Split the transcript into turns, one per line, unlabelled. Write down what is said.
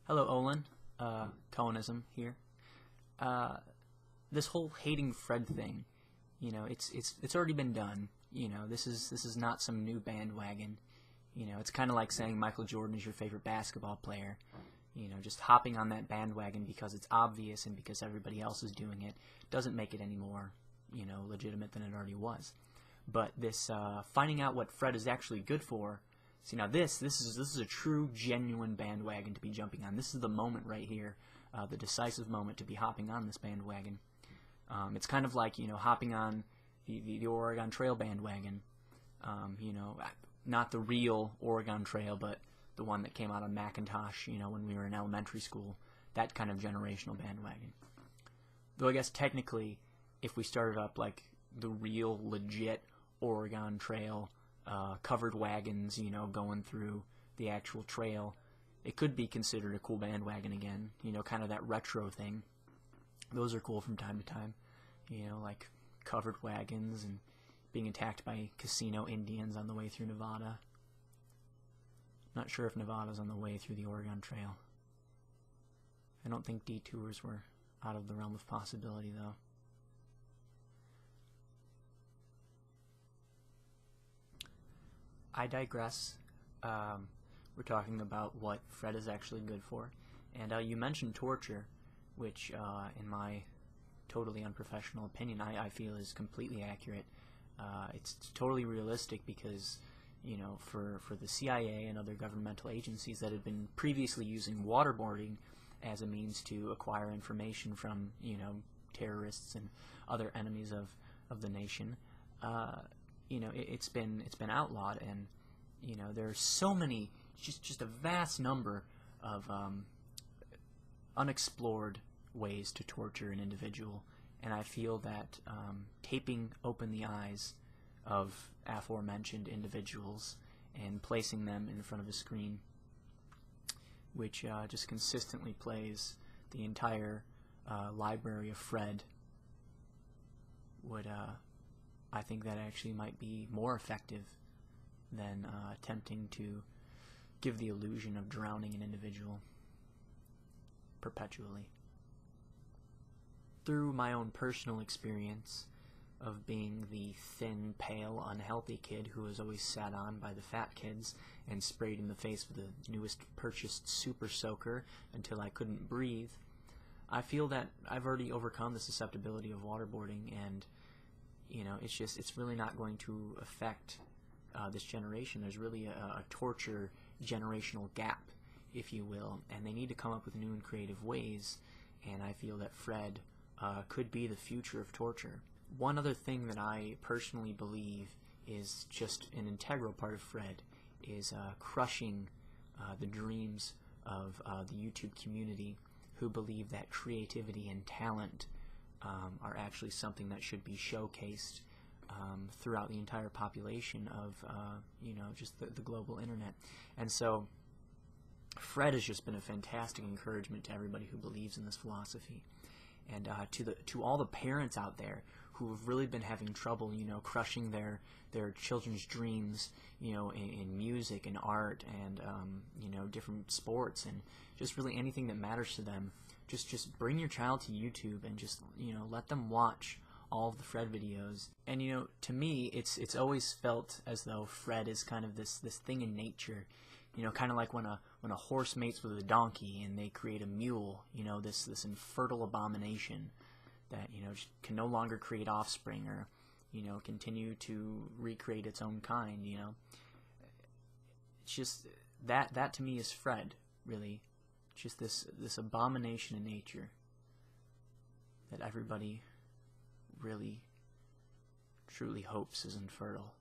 Hello, Olan. Cohenism here. This whole hating Fred thing, it's already been done. This is not some new bandwagon. It's kind of like saying Michael Jordan is your favorite basketball player. Just hopping on that bandwagon because it's obvious and because everybody else is doing it doesn't make it any more, legitimate than it already was. But this finding out what Fred is actually good for. See, now this is a true, genuine bandwagon to be jumping on. This is the moment right here, the decisive moment to be hopping on this bandwagon. It's kind of like hopping on the Oregon Trail bandwagon. Not the real Oregon Trail, but the one that came out on Macintosh, when we were in elementary school. That kind of generational bandwagon. Though I guess technically, if we started up like the real, legit Oregon Trail, covered wagons, going through the actual trail, it could be considered a cool bandwagon again, kind of that retro thing. Those are cool from time to time, like covered wagons and being attacked by casino Indians on the way through Nevada. Not sure if Nevada's on the way through the Oregon Trail. I don't think detours were out of the realm of possibility, though. I digress. We're talking about what Fred is actually good for. And you mentioned torture, which, in my totally unprofessional opinion, I feel is completely accurate. It's totally realistic because, for the CIA and other governmental agencies that had been previously using waterboarding as a means to acquire information from, terrorists and other enemies of the nation, it's been outlawed, and there's so many, just a vast number of unexplored ways to torture an individual, and I feel that taping open the eyes of aforementioned individuals and placing them in front of a screen which just consistently plays the entire library of Fred would I think that actually might be more effective than attempting to give the illusion of drowning an individual perpetually. Through my own personal experience of being the thin, pale, unhealthy kid who was always sat on by the fat kids and sprayed in the face with the newest purchased super soaker until I couldn't breathe, I feel that I've already overcome the susceptibility of waterboarding, and it's really not going to affect this generation. There's really a torture generational gap, if you will, and they need to come up with new and creative ways, and I feel that Fred could be the future of torture. One other thing that I personally believe is just an integral part of Fred is crushing the dreams of the YouTube community who believe that creativity and talent are actually something that should be showcased throughout the entire population of just the global internet. And so Fred has just been a fantastic encouragement to everybody who believes in this philosophy, and to all the parents out there who have really been having trouble crushing their children's dreams in music and art and different sports and just really anything that matters to them. Just bring your child to YouTube and just let them watch all of the Fred videos. And to me, it's always felt as though Fred is kind of this thing in nature, kind of like when a horse mates with a donkey and they create a mule, this infertile abomination that just can no longer create offspring or continue to recreate its own kind. It's just that to me is Fred, really. Just this abomination in nature that everybody really truly hopes is infertile.